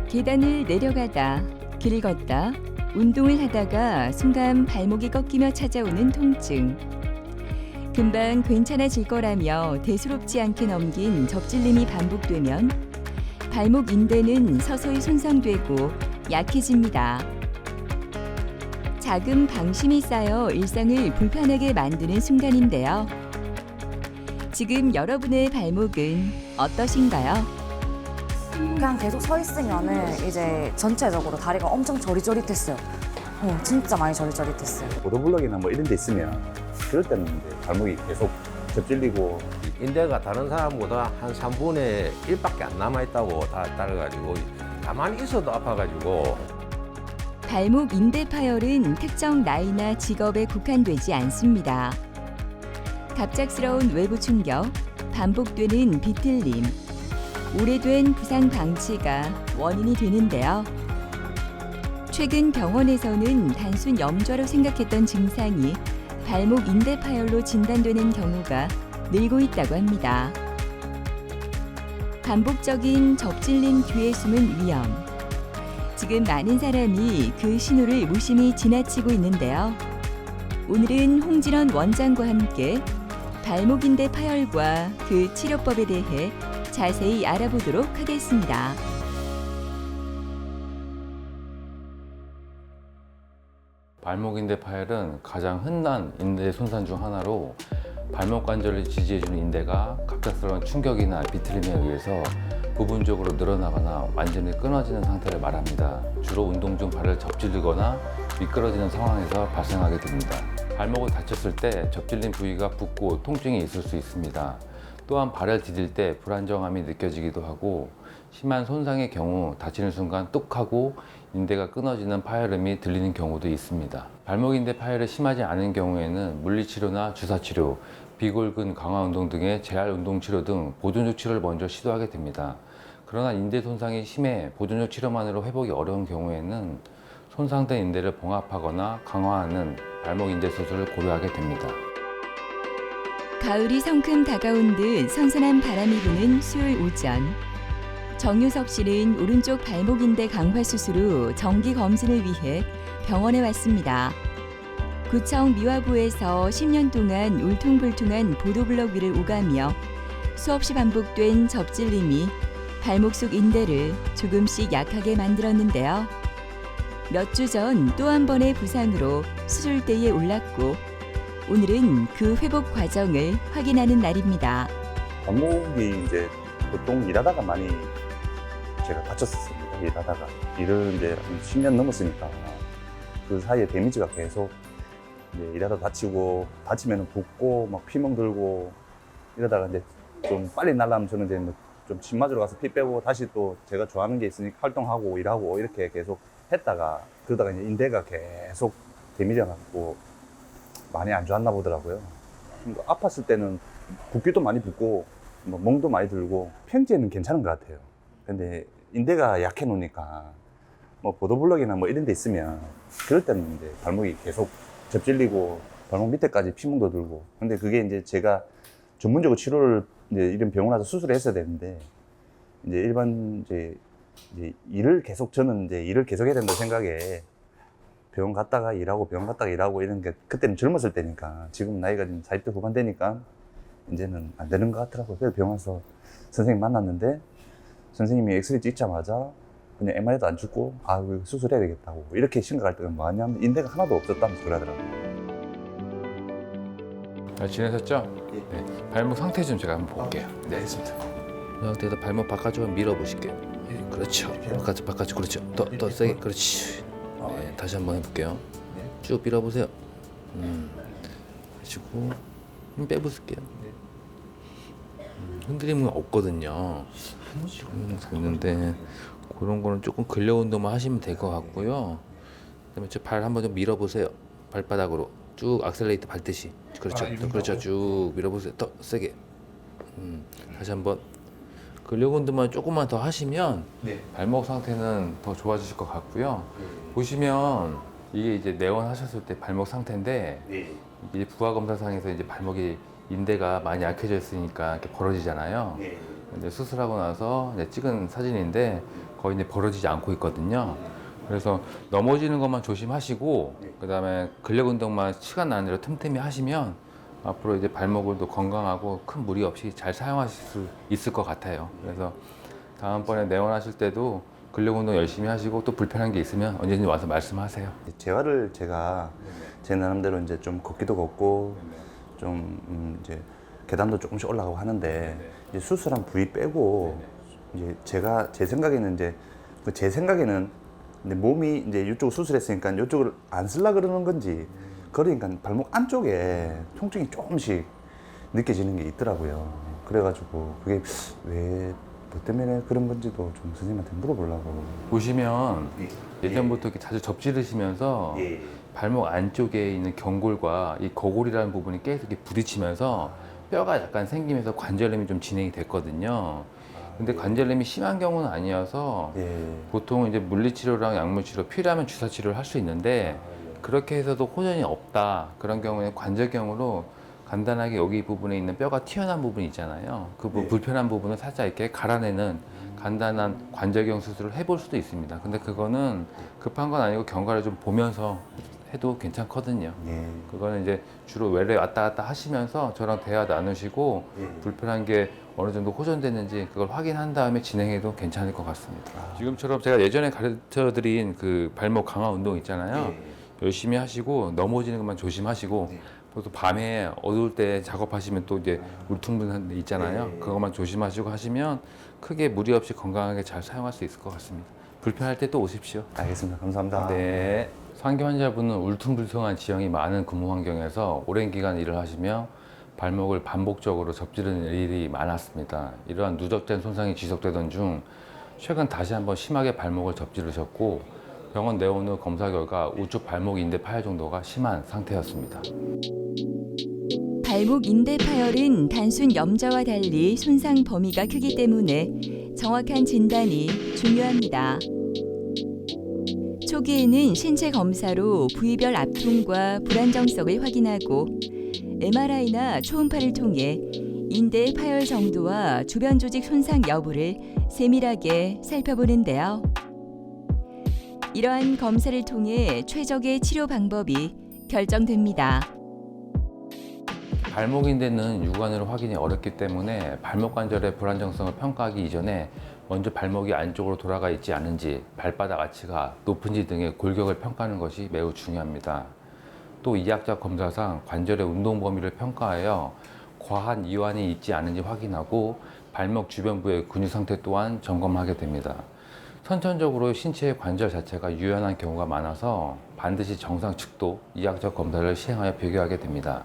계단을 내려가다, 길을 걷다, 운동을 하다가 순간 발목이 꺾이며 찾아오는 통증. 금방 괜찮아질 거라며 대수롭지 않게 넘긴 접질림이 반복되면 발목 인대는 서서히 손상되고 약해집니다. 작은 방심이 쌓여 일상을 불편하게 만드는 순간인데요. 지금 여러분의 발목은 어떠신가요? 그냥 계속 서 있으면은 이제 전체적으로 다리가 엄청 저리저릿했어요. 진짜 많이 저리저릿했어요. 보도블럭이나 뭐 이런 데 있으면 그럴 때는 이제 발목이 계속 접질리고 인대가 다른 사람보다 한 3분의 1밖에 안 남아있다고 다 따라가지고 가만히 있어도 아파가지고. 발목 인대 파열은 특정 나이나 직업에 국한되지 않습니다. 갑작스러운 외부 충격, 반복되는 비틀림, 오래된 부상 방치가 원인이 되는데요. 최근 병원에서는 단순 염좌로 생각했던 증상이 발목 인대 파열로 진단되는 경우가 늘고 있다고 합니다. 반복적인 접질린 뒤에 숨은 위험. 지금 많은 사람이 그 신호를 무심히 지나치고 있는데요. 오늘은 홍진원 원장과 함께 발목 인대 파열과 그 치료법에 대해 자세히 알아보도록 하겠습니다. 발목 인대 파열은 가장 흔한 인대 손상 중 하나로 발목 관절을 지지해주는 인대가 갑작스러운 충격이나 비틀림에 의해서 부분적으로 늘어나거나 완전히 끊어지는 상태를 말합니다. 주로 운동 중 발을 접질리거나 미끄러지는 상황에서 발생하게 됩니다. 발목을 다쳤을 때 접질린 부위가 붓고 통증이 있을 수 있습니다. 또한 발을 디딜 때 불안정함이 느껴지기도 하고 심한 손상의 경우 다치는 순간 뚝 하고 인대가 끊어지는 파열음이 들리는 경우도 있습니다. 발목 인대 파열이 심하지 않은 경우에는 물리치료나 주사치료, 비골근 강화 운동 등의 재활 운동 치료 등 보존적 치료를 먼저 시도하게 됩니다. 그러나 인대 손상이 심해 보존적 치료만으로 회복이 어려운 경우에는 손상된 인대를 봉합하거나 강화하는 발목 인대 수술을 고려하게 됩니다. 가을이 성큼 다가온 듯 선선한 바람이 부는 수요일 오전. 정유석 씨는 오른쪽 발목 인대 강화 수술 후 정기 검진을 위해 병원에 왔습니다. 구청 미화부에서 10년 동안 울퉁불퉁한 보도블럭 위를 오가며 수없이 반복된 접질림이 발목 속 인대를 조금씩 약하게 만들었는데요. 몇 주 전 또 한 번의 부상으로 수술대에 올랐고 오늘은 그 회복 과정을 확인하는 날입니다. 발목이 이제 보통 일하다가 많이 제가 다쳤었습니다. 일하다가 일을 이제 한 10년 넘었으니까 그 사이에 데미지가 계속 이제 일하다 다치고 다치면 붓고 막 피멍 들고 이러다가 이제 좀 빨리 날라면 저는 이제 좀 침 맞으러 가서 피 빼고 다시 또 제가 좋아하는 게 있으니까 활동하고 일하고 이렇게 계속 했다가 그러다가 이제 인대가 계속 데미지가 났고 많이 안 좋았나 보더라고요. 아팠을 때는 붓기도 많이 붓고 뭐 멍도 많이 들고 평지에는 괜찮은 것 같아요. 근데 인대가 약해 놓으니까 뭐 보도블럭이나 뭐 이런 데 있으면 그럴 때는 이제 발목이 계속 접질리고 발목 밑에까지 피멍도 들고 근데 그게 이제 제가 전문적으로 치료를 이제 이런 병원 와서 수술을 했어야 되는데 이제 일반 이제 일을 계속 저는 이제 일을 계속 해야 된다고 생각에 병원 갔다가 일하고 병원 갔다가 일하고 이런 게 그때는 젊었을 때니까 지금 나이가 좀 40대 후반 되니까 이제는 안 되는 것 같더라고요. 그래서 병원 와서 선생님 만났는데 선생님이 엑스레이 찍자마자 그냥 MRI도 안 죽고 아 이거 수술해야 되겠다고 이렇게 생각할 때가 뭐냐면 인대가 하나도 없었다면서 그러더라고요. 잘 지내셨죠? 네. 발목 상태 좀 제가 한번 볼게요. 네, 알겠습니다. 이 상태에서 발목 바깥쪽으로 밀어보실게요. 네, 그렇죠. 바깥쪽 그렇죠. 더 세게 그렇지. 네, 다시 한번 해볼게요. 쭉 밀어보세요. 해주고 힘 빼보실게요. 흔들림은 없거든요. 있는데 그런 거는 조금 근력 운동만 하시면 될 것 같고요. 그다음에 저 발 한번 좀 밀어보세요. 발바닥으로 쭉 악셀레이터 밟듯이. 그렇죠. 그렇죠. 쭉 밀어보세요. 더 세게. 다시 한번 근력 운동만 조금만 더 하시면 발목 상태는 더 좋아지실 것 같고요. 보시면 이게 이제 내원하셨을 때 발목 상태인데 이게 부하 검사상에서 이제 발목이 인대가 많이 약해져 있으니까 이렇게 벌어지잖아요. 근데 수술하고 나서 이제 찍은 사진인데 거의 이제 벌어지지 않고 있거든요. 그래서 넘어지는 것만 조심하시고 그다음에 근력 운동만 시간 나는 대로 틈틈이 하시면 앞으로 이제 발목을 또 건강하고 큰 무리 없이 잘 사용하실 수 있을 것 같아요. 그래서 다음번에 내원하실 때도 근력 운동 열심히 하시고 또 불편한 게 있으면 언제든지 와서 말씀하세요. 재활을 제가 제 나름대로 이제 좀 걷기도 걷고 좀 이제 계단도 조금씩 올라가고 하는데 이제 수술한 부위 빼고 이제 제가 제 생각에는 근데 몸이 이제 이쪽 수술했으니까 이쪽을 안 쓸라 그러는 건지 그러니까 발목 안쪽에 통증이 조금씩 느껴지는 게 있더라고요. 그래가지고 그게 왜 뭐 때문에 그런 건지도 좀 선생님한테 물어보려고. 보시면 예전부터 이렇게 자주 접지르시면서 발목 안쪽에 있는 경골과 이 거골이라는 부분이 계속 이렇게 부딪히면서 뼈가 약간 생기면서 관절염이 좀 진행이 됐거든요. 근데 관절염이 심한 경우는 아니어서 보통 이제 물리치료랑 약물치료 필요하면 주사치료를 할 수 있는데 그렇게 해서도 호전이 없다 그런 경우에는 관절경으로 간단하게 여기 부분에 있는 뼈가 튀어나온 부분이 있잖아요. 그 불편한 부분을 살짝 이렇게 갈아내는 간단한 관절경 수술을 해볼 수도 있습니다. 근데 그거는 급한 건 아니고 경과를 좀 보면서 해도 괜찮거든요. 그거는 이제 주로 외래 왔다 갔다 하시면서 저랑 대화 나누시고 불편한 게 어느 정도 호전됐는지 그걸 확인한 다음에 진행해도 괜찮을 것 같습니다. 지금처럼 제가 예전에 가르쳐 드린 그 발목 강화 운동 있잖아요. 열심히 하시고 넘어지는 것만 조심하시고 또 밤에 어두울 때 작업하시면 또 이제 울퉁불퉁한 데 있잖아요. 그것만 조심하시고 하시면 크게 무리 없이 건강하게 잘 사용할 수 있을 것 같습니다. 불편할 때 또 오십시오. 알겠습니다. 감사합니다. 네. 상기 환자분은 울퉁불퉁한 지형이 많은 근무 환경에서 오랜 기간 일을 하시며 발목을 반복적으로 접지르는 일이 많았습니다. 이러한 누적된 손상이 지속되던 중 최근 다시 한번 심하게 발목을 접지르셨고 병원 내원 후 검사 결과 우측 발목 인대 파열 정도가 심한 상태였습니다. 발목 인대 파열은 단순 염좌와 달리 손상 범위가 크기 때문에 정확한 진단이 중요합니다. 초기에는 신체 검사로 부위별 압통과 불안정성을 확인하고 MRI나 초음파를 통해 인대의 파열 정도와 주변 조직 손상 여부를 세밀하게 살펴보는데요. 이러한 검사를 통해 최적의 치료 방법이 결정됩니다. 발목 인대는 육안으로 확인이 어렵기 때문에 발목 관절의 불안정성을 평가하기 이전에 먼저 발목이 안쪽으로 돌아가 있지 않은지, 발바닥 아치가 높은지 등의 골격을 평가하는 것이 매우 중요합니다. 또 이학적 검사상 관절의 운동 범위를 평가하여 과한 이완이 있지 않은지 확인하고 발목 주변부의 근육 상태 또한 점검하게 됩니다. 선천적으로 신체의 관절 자체가 유연한 경우가 많아서 반드시 정상 측도 이학적 검사를 시행하여 비교하게 됩니다.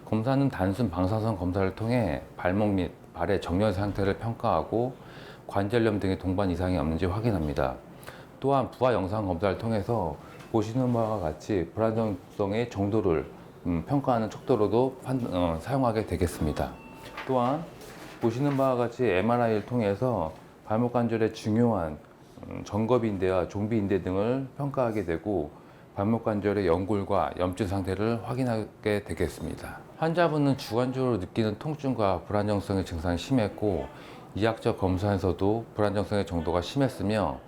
검사는 단순 방사선 검사를 통해 발목 및 발의 정렬 상태를 평가하고 관절염 등의 동반 이상이 없는지 확인합니다. 또한 부하 영상 검사를 통해서 보시는 바와 같이 불안정성의 정도를 평가하는 척도로도 사용하게 되겠습니다. 또한 보시는 바와 같이 MRI를 통해서 발목 관절의 중요한 정겁인대와 종비인대 등을 평가하게 되고 발목 관절의 연골과 염증 상태를 확인하게 되겠습니다. 환자분은 주관적으로 느끼는 통증과 불안정성의 증상이 심했고 이학적 검사에서도 불안정성의 정도가 심했으며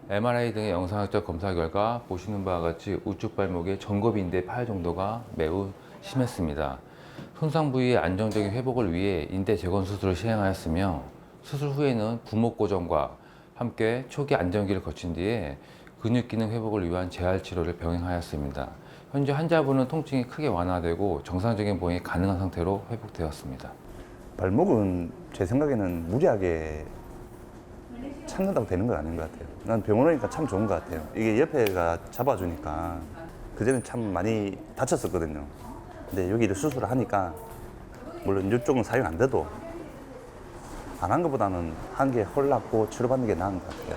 MRI 등의 영상학적 검사 결과 보시는 바와 같이 우측 발목의 정겁인대 파열 정도가 매우 심했습니다. 손상 부위의 안정적인 회복을 위해 인대 재건 수술을 시행하였으며 수술 후에는 부목 고정과 함께 초기 안정기를 거친 뒤에 근육 기능 회복을 위한 재활 치료를 병행하였습니다. 현재 환자분은 통증이 크게 완화되고 정상적인 보행이 가능한 상태로 회복되었습니다. 발목은 제 생각에는 무리하게 참는다고 되는 건 아닌 것 같아요. 난 병원 오니까 참 좋은 것 같아요. 이게 옆에가 잡아주니까 그전엔 참 많이 다쳤었거든요. 근데 여기를 수술을 하니까 물론 이쪽은 사용 안 돼도 안 한 것보다는 한 게 헐납고 치료받는 게 나은 것 같아요.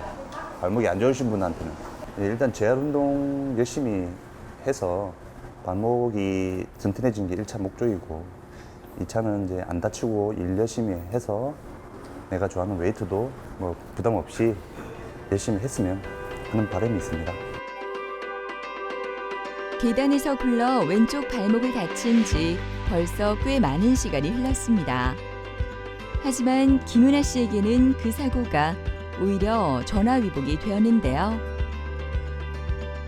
발목이 안 좋으신 분한테는 일단 재활 운동 열심히 해서 발목이 튼튼해진 게 1차 목적이고 2차는 이제 안 다치고 일 열심히 해서 내가 좋아하는 웨이트도 뭐 부담 없이 열심히 했으면 하는 바람이 있습니다. 계단에서 굴러 왼쪽 발목을 다친 지 벌써 꽤 많은 시간이 흘렀습니다. 하지만 김은아 씨에게는 그 사고가 오히려 전화위복이 되었는데요.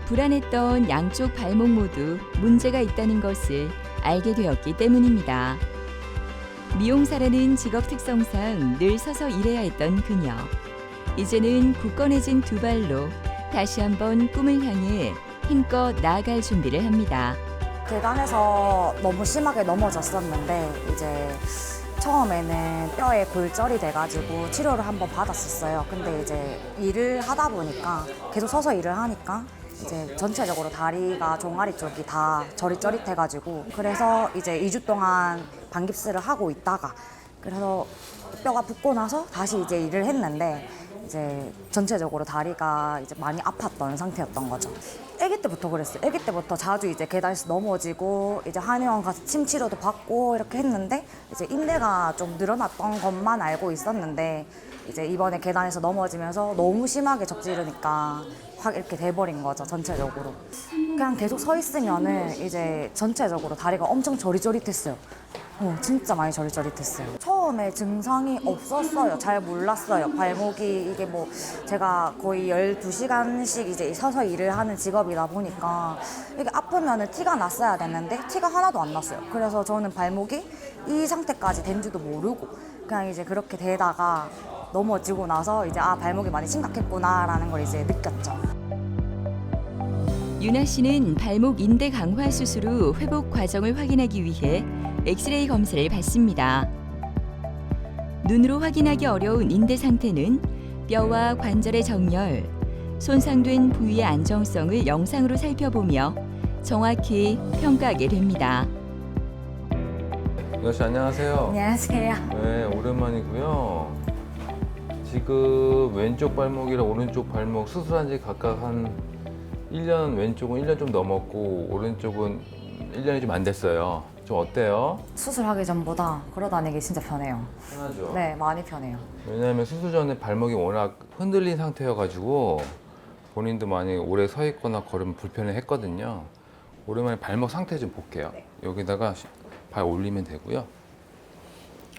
불안했던 양쪽 발목 모두 문제가 있다는 것을 알게 되었기 때문입니다. 미용사라는 직업 특성상 늘 서서 일해야 했던 그녀. 이제는 굳건해진 두 발로 다시 한번 꿈을 향해 힘껏 나아갈 준비를 합니다. 계단에서 너무 심하게 넘어졌었는데 이제 처음에는 뼈에 골절이 돼가지고 치료를 한번 받았었어요. 근데 이제 일을 하다 보니까 계속 서서 일을 하니까 이제 전체적으로 다리가 종아리 쪽이 다 저릿저릿해가지고 그래서 이제 2주 동안 반깁스를 하고 있다가 그래서 뼈가 붓고 나서 다시 이제 일을 했는데 이제 전체적으로 다리가 이제 많이 아팠던 상태였던 거죠. 아기 때부터 그랬어요. 아기 때부터 자주 이제 계단에서 넘어지고 이제 한의원 가서 침 치료도 받고 이렇게 했는데 이제 인대가 좀 늘어났던 것만 알고 있었는데 이제 이번에 계단에서 넘어지면서 너무 심하게 접지르니까 확 이렇게 돼버린 거죠, 전체적으로. 그냥 계속 서 있으면은 이제 전체적으로 다리가 엄청 저릿저릿했어요. 진짜 많이 저릿저릿했어요. 처음에 증상이 없었어요. 잘 몰랐어요. 발목이 이게 뭐 제가 거의 12시간씩 이제 서서 일을 하는 직업이다 보니까 이게 아프면은 티가 났어야 됐는데 티가 하나도 안 났어요. 그래서 저는 발목이 이 상태까지 된 줄도 모르고 그냥 이제 그렇게 되다가 넘어지고 나서 이제 아, 발목이 많이 심각했구나라는 걸 이제 느꼈죠. 유나 씨는 발목 인대 강화 수술 후 회복 과정을 확인하기 위해 엑스레이 검사를 받습니다. 눈으로 확인하기 어려운 인대 상태는 뼈와 관절의 정렬, 손상된 부위의 안정성을 영상으로 살펴보며 정확히 평가하게 됩니다. 유나 씨 안녕하세요. 안녕하세요. 네, 오랜만이고요. 지금 왼쪽 발목이랑 오른쪽 발목 수술한 지 각각 한 1년, 왼쪽은 1년 좀 넘었고 오른쪽은 1년이 좀 안 됐어요. 좀 어때요? 수술하기 전보다 걸어다니기 진짜 편해요. 편하죠? 네, 많이 편해요. 왜냐하면 수술 전에 발목이 워낙 흔들린 상태여가지고 본인도 많이 오래 서 있거나 걸으면 불편해 했거든요. 오랜만에 발목 상태 좀 볼게요. 여기다가 발 올리면 되고요.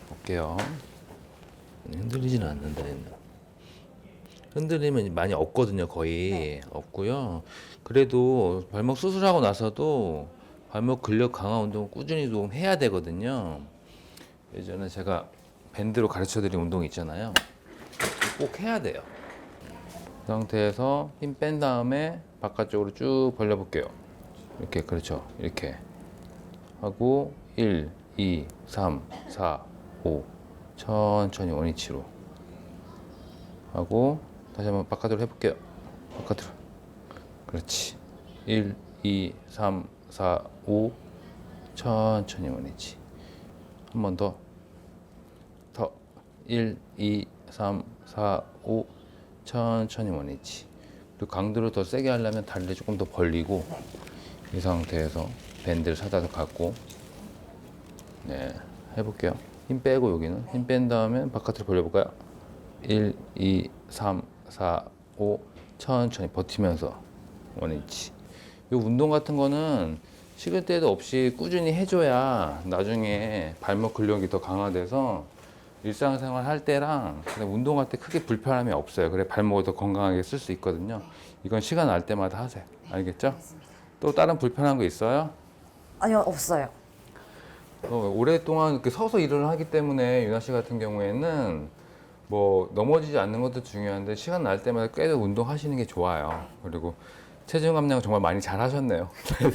볼게요. 흔들리지는 않는다. 흔들리면 많이 없거든요. 거의 없고요. 그래도 발목 수술하고 나서도 발목 근력 강화 운동을 꾸준히 좀 해야 되거든요. 예전에 제가 밴드로 가르쳐드린 운동 있잖아요. 꼭 해야 돼요. 그 상태에서 힘 뺀 다음에 바깥쪽으로 쭉 벌려볼게요. 이렇게, 그렇죠. 이렇게 하고 1, 2, 3, 4, 5 천천히 원위치로 하고 다시 한번 바깥으로 해볼게요. 바깥으로. 그렇지. 1, 2, 3, 4, 5 천천히 원위치. 한 번 더. 1, 2, 3, 4, 5 천천히 원위치. 그리고 강도를 더 세게 하려면 다리를 조금 더 벌리고 이 상태에서 밴드를 사다서 갖고 네, 해볼게요. 힘 빼고 여기는 힘 뺀 다음에 바깥으로 벌려볼까요? 1, 2, 3, 4, 5 천천히 버티면서 원위치. 이 운동 같은 거는 식을 때도 없이 꾸준히 해줘야 나중에 발목 근력이 더 강화돼서 일상생활 할 때랑 운동할 때 크게 불편함이 없어요. 그래 발목을 더 건강하게 쓸 수 있거든요. 이건 시간 날 때마다 하세요. 알겠죠? 또 다른 불편한 거 있어요? 아니요, 없어요. 오랫동안 이렇게 서서 일을 하기 때문에 유나 씨 같은 경우에는 뭐 넘어지지 않는 것도 중요한데 시간 날 때마다 계속 운동하시는 게 좋아요. 그리고 체중 감량 정말 많이 잘 하셨네요.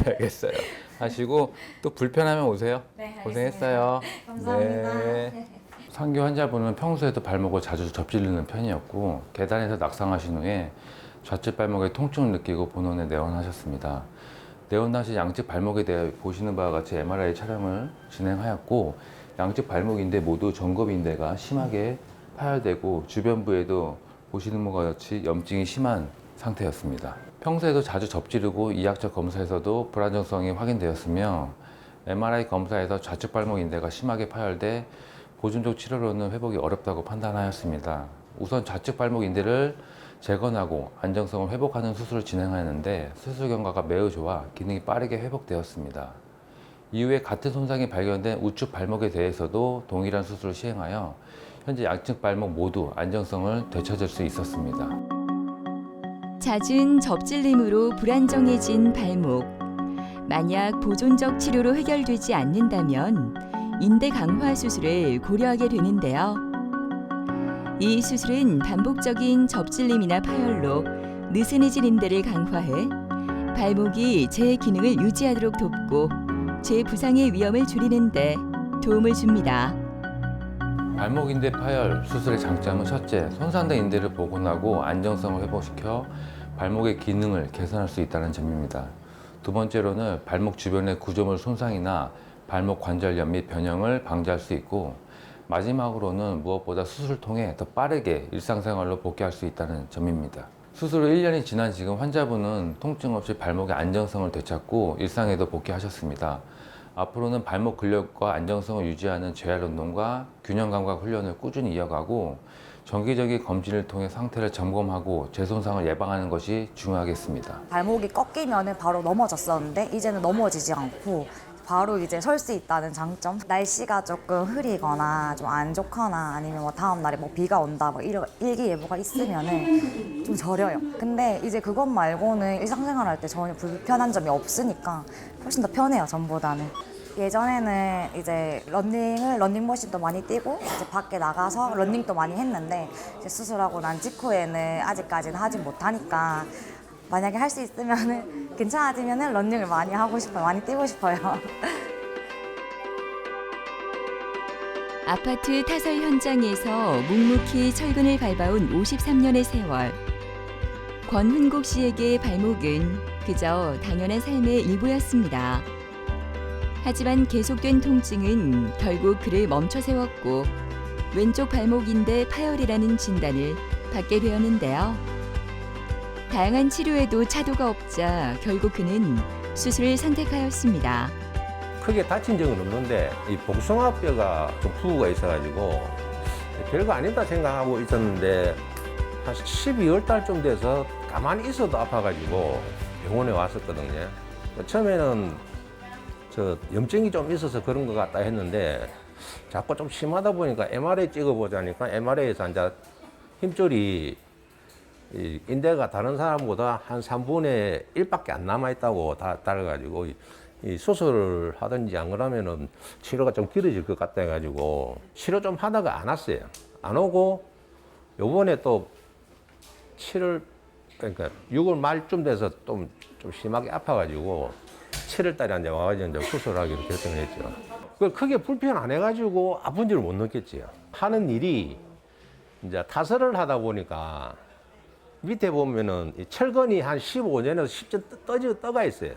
알겠어요. 하시고 또 불편하면 오세요. 네, 알겠습니다. 고생했어요. 감사합니다. 네. 상규 환자분은 평소에도 발목을 자주 접질르는 편이었고 계단에서 낙상하신 후에 좌측 발목에 통증을 느끼고 본원에 내원하셨습니다. 내원한 시 양측 발목에 대해 보시는 바와 같이 MRI 촬영을 진행하였고 양측 발목인대 모두 전겁인대가 심하게 파열되고 주변부에도 보시는 바와 같이 염증이 심한 상태였습니다. 평소에도 자주 접지르고 이학적 검사에서도 불안정성이 확인되었으며 MRI 검사에서 좌측 발목인대가 심하게 파열돼 보존적 치료로는 회복이 어렵다고 판단하였습니다. 우선 좌측 발목인대를 재건하고 안정성을 회복하는 수술을 진행하였는데 수술 결과가 매우 좋아 기능이 빠르게 회복되었습니다. 이후에 같은 손상이 발견된 우측 발목에 대해서도 동일한 수술을 시행하여 현재 양측 발목 모두 안정성을 되찾을 수 있었습니다. 잦은 접질림으로 불안정해진 발목. 만약 보존적 치료로 해결되지 않는다면 인대 강화 수술을 고려하게 되는데요. 이 수술은 반복적인 접질림이나 파열로 느슨해진 인대를 강화해 발목이 제 기능을 유지하도록 돕고 재부상의 위험을 줄이는 데 도움을 줍니다. 발목 인대 파열 수술의 장점은 첫째, 손상된 인대를 복원하고 안정성을 회복시켜 발목의 기능을 개선할 수 있다는 점입니다. 두 번째로는 발목 주변의 구조물 손상이나 발목 관절염 및 변형을 방지할 수 있고, 마지막으로는 무엇보다 수술을 통해 더 빠르게 일상생활로 복귀할 수 있다는 점입니다. 수술 후 1년이 지난 지금 환자분은 통증 없이 발목의 안정성을 되찾고 일상에도 복귀하셨습니다. 앞으로는 발목 근력과 안정성을 유지하는 재활 운동과 균형 감각 훈련을 꾸준히 이어가고 정기적인 검진을 통해 상태를 점검하고 재손상을 예방하는 것이 중요하겠습니다. 발목이 꺾이면은 바로 넘어졌었는데 이제는 넘어지지 않고 바로 이제 설 수 있다는 장점. 날씨가 조금 흐리거나 좀 안 좋거나 아니면 뭐 다음 날에 뭐 비가 온다 뭐 이런 일기예보가 있으면은 좀 저려요. 근데 이제 그것 말고는 일상생활할 때 전혀 불편한 점이 없으니까 훨씬 더 편해요, 전보다는. 예전에는 이제 러닝머신도 많이 뛰고 이제 밖에 나가서 러닝도 많이 했는데 이제 수술하고 난 직후에는 아직까지는 하지 못하니까 만약에 할 수 있으면은 괜찮아지면은 러닝을 많이 하고 싶어요. 많이 뛰고 싶어요. 아파트 타설 현장에서 묵묵히 철근을 밟아온 53년의 세월. 권훈국 씨에게 발목은 그저 당연한 삶의 일부였습니다. 하지만 계속된 통증은 결국 그를 멈춰 세웠고 왼쪽 발목인대 파열이라는 진단을 받게 되었는데요. 다양한 치료에도 차도가 없자 결국 그는 수술을 선택하였습니다. 크게 다친 적은 없는데 이 복숭아뼈가 좀 부부가 있어가지고 별거 아니다 생각하고 있었는데 한 12월 달쯤 돼서 가만히 있어도 아파가지고 병원에 왔었거든요. 처음에는 저 염증이 좀 있어서 그런 것 같다 했는데 자꾸 좀 심하다 보니까 MRI 찍어보자니까 MRI에서 이제 힘줄이 이 인대가 다른 사람보다 한 3분의 1밖에 안 남아있다고 다 따라가지고 이 수술을 하든지 안 그러면은 치료가 좀 길어질 것 같다 해가지고 치료 좀 하다가 안 왔어요. 안 오고 요번에 또 7월 그러니까 6월 말쯤 돼서 좀 심하게 아파가지고 7월 달에 이제 와가지고 이제 수술하기로 결정을 했죠. 그걸 크게 불편 안 해가지고 아픈 줄 못 느꼈지요. 하는 일이 이제 타설을 하다 보니까 밑에 보면은 이 철근이 한 15년에서 10년 떠가 있어요.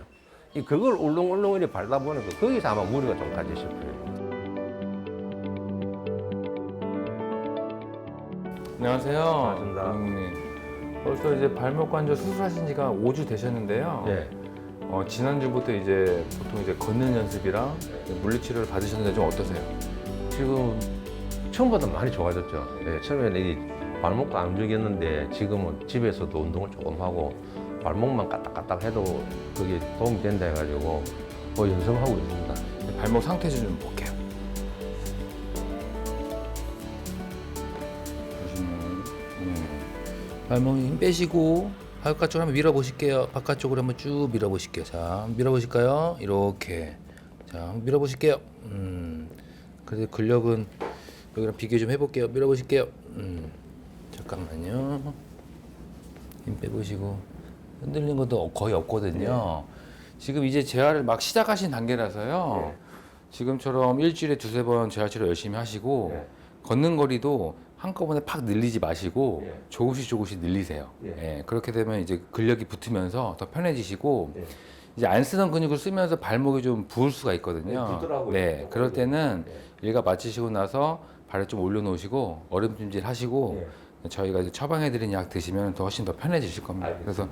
그걸 울렁울렁 밟다 보니까 거기서 아마 무리가 좀 가지 싶어요. 안녕하세요. 반갑습니다. 고객님. 벌써 이제 발목 관절 수술하신 지가 5주 되셨는데요. 예. 지난주부터 이제 보통 이제 걷는 연습이랑 물리치료를 받으셨는데 좀 어떠세요? 지금 처음보다 많이 좋아졌죠. 예, 처음에는 이 발목도 안 움직였는데 지금은 집에서도 운동을 조금 하고 발목만 까딱까딱 해도 그게 도움이 된다 해가지고 연습하고 있습니다. 발목 상태 좀 볼게요. 발목 힘 빼시고 바깥쪽으로 한번 밀어보실게요. 바깥쪽으로 한번 쭉 밀어보실게요. 자, 밀어보실까요? 이렇게. 자, 한번 밀어보실게요. 그래서 근력은 여기랑 비교 좀 해볼게요. 밀어보실게요. 잠깐만요. 힘 빼보시고 흔들린 것도 거의 없거든요. 지금 이제 재활을 막 시작하신 단계라서요. 지금처럼 일주일에 2-3번 재활 치료 열심히 하시고 걷는 거리도 한꺼번에 팍 늘리지 마시고 조금씩 늘리세요. 그렇게 되면 이제 근력이 붙으면서 더 편해지시고 이제 안 쓰던 근육을 쓰면서 발목이 좀 부을 수가 있거든요. 네, 그럴 때는 일과 마치시고 나서 발을 좀 올려놓으시고 얼음찜질 하시고 저희가 이제 처방해드린 약 드시면 훨씬 더 편해지실 겁니다. 그래서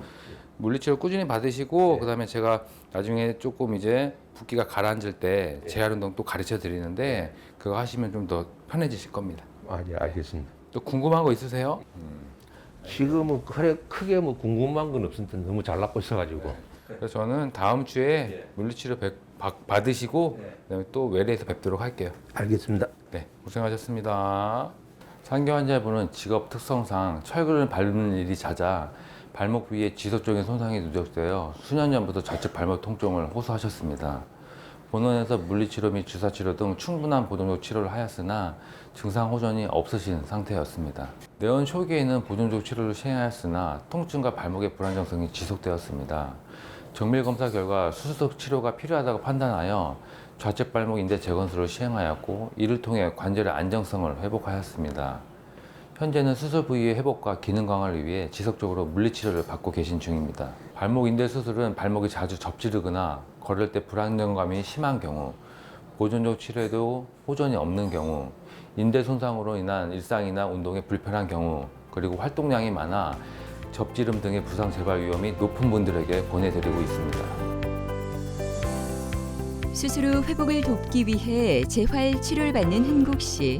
물리치료 꾸준히 받으시고 그다음에 제가 나중에 조금 이제 붓기가 가라앉을 때 재활운동 또 가르쳐 드리는데 그거 하시면 좀 더 편해지실 겁니다. 예, 알겠습니다. 또 궁금한 거 있으세요? 지금은 크게 뭐 궁금한 건 없는데 너무 잘 낫고 있어가지고. 그래서 저는 다음 주에 물리치료 받으시고 그다음에 또 외래에서 뵙도록 할게요. 알겠습니다. 네, 고생하셨습니다. 상기 환자분은 직업 특성상 철근을 밟는 일이 잦아 발목 부위에 지속적인 손상이 누적되어 수년 전부터 좌측 발목 통증을 호소하셨습니다. 본원에서 물리치료 및 주사치료 등 충분한 보존적 치료를 하였으나 증상 호전이 없으신 상태였습니다. 내원 초기에는 보존적 치료를 시행하였으나 통증과 발목의 불안정성이 지속되었습니다. 정밀 검사 결과 수술적 치료가 필요하다고 판단하여 좌측 발목 인대 재건술을 시행하였고 이를 통해 관절의 안정성을 회복하였습니다. 현재는 수술 부위의 회복과 기능 강화를 위해 지속적으로 물리치료를 받고 계신 중입니다. 발목 인대 수술은 발목이 자주 접지르거나 걸을 때 불안정감이 심한 경우, 보존적 치료에도 호전이 없는 경우, 인대 손상으로 인한 일상이나 운동에 불편한 경우, 그리고 활동량이 많아 접지름 등의 부상 재발 위험이 높은 분들에게 권해드리고 있습니다. 수술 후 회복을 돕기 위해 재활 치료를 받는 흥국 씨.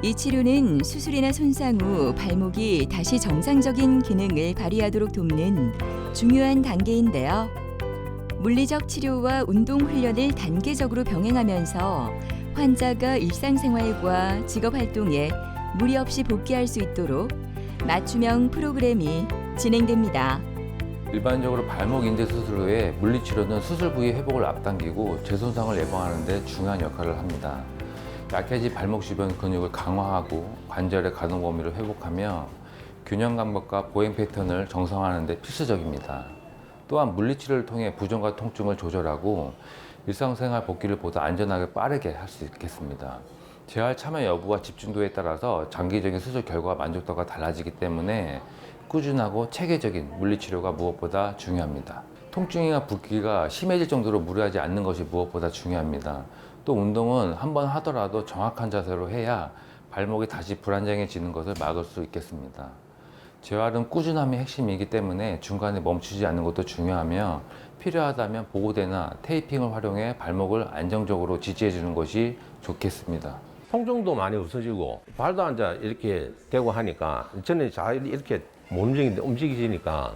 이 치료는 수술이나 손상 후 발목이 다시 정상적인 기능을 발휘하도록 돕는 중요한 단계인데요. 물리적 치료와 운동 훈련을 단계적으로 병행하면서 환자가 일상생활과 직업활동에 무리 없이 복귀할 수 있도록 맞춤형 프로그램이 진행됩니다. 일반적으로 발목 인대 수술 후에 물리치료는 수술 부위 회복을 앞당기고 재손상을 예방하는 데 중요한 역할을 합니다. 약해진 발목 주변 근육을 강화하고 관절의 가동 범위를 회복하며 균형 감각과 보행 패턴을 정상화하는 데 필수적입니다. 또한 물리치료를 통해 부종과 통증을 조절하고 일상생활 복귀를 보다 안전하게 빠르게 할 수 있겠습니다. 재활 참여 여부와 집중도에 따라서 장기적인 수술 결과 만족도가 달라지기 때문에 꾸준하고 체계적인 물리치료가 무엇보다 중요합니다. 통증이나 붓기가 심해질 정도로 무리하지 않는 것이 무엇보다 중요합니다. 또 운동은 한번 하더라도 정확한 자세로 해야 발목이 다시 불안정해지는 것을 막을 수 있겠습니다. 재활은 꾸준함이 핵심이기 때문에 중간에 멈추지 않는 것도 중요하며 필요하다면 보호대나 테이핑을 활용해 발목을 안정적으로 지지해 주는 것이 좋겠습니다. 통증도 많이 없어지고 발도 앉아 이렇게 대고 하니까 전에 잘 이렇게 못 움직이니까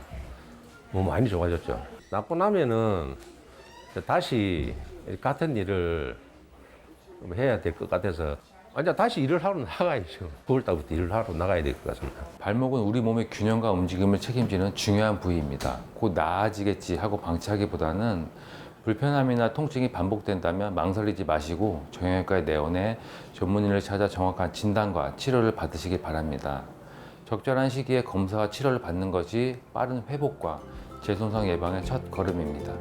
뭐 많이 좋아졌죠. 낫고 나면은 다시 같은 일을 해야 될 것 같아서 완전 다시 일을 하러 나가야죠. 9월달부터 일을 하러 나가야 될 것 같습니다. 발목은 우리 몸의 균형과 움직임을 책임지는 중요한 부위입니다. 곧 나아지겠지 하고 방치하기보다는 불편함이나 통증이 반복된다면 망설이지 마시고 정형외과에 내원해 전문의를 찾아 정확한 진단과 치료를 받으시기 바랍니다. 적절한 시기에 검사와 치료를 받는 것이 빠른 회복과 재손상 예방의 첫 걸음입니다.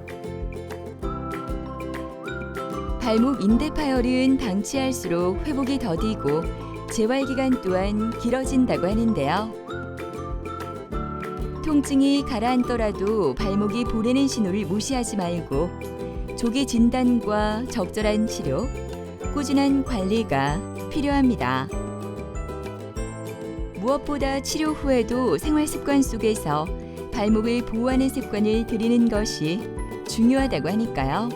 발목 인대 파열은 방치할수록 회복이 더디고 재활 기간 또한 길어진다고 하는데요. 통증이 가라앉더라도 발목이 보내는 신호를 무시하지 말고 조기 진단과 적절한 치료, 꾸준한 관리가 필요합니다. 무엇보다 치료 후에도 생활 습관 속에서 발목을 보호하는 습관을 들이는 것이 중요하다고 하니까요.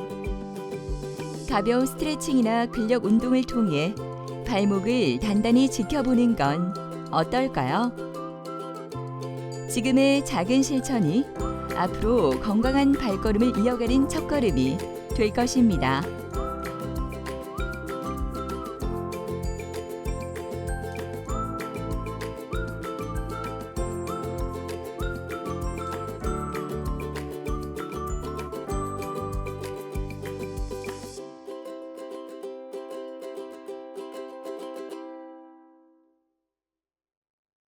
가벼운 스트레칭이나 근력 운동을 통해 발목을 단단히 지켜보는 건 어떨까요? 지금의 작은 실천이 앞으로 건강한 발걸음을 이어가는 첫걸음이 될 것입니다.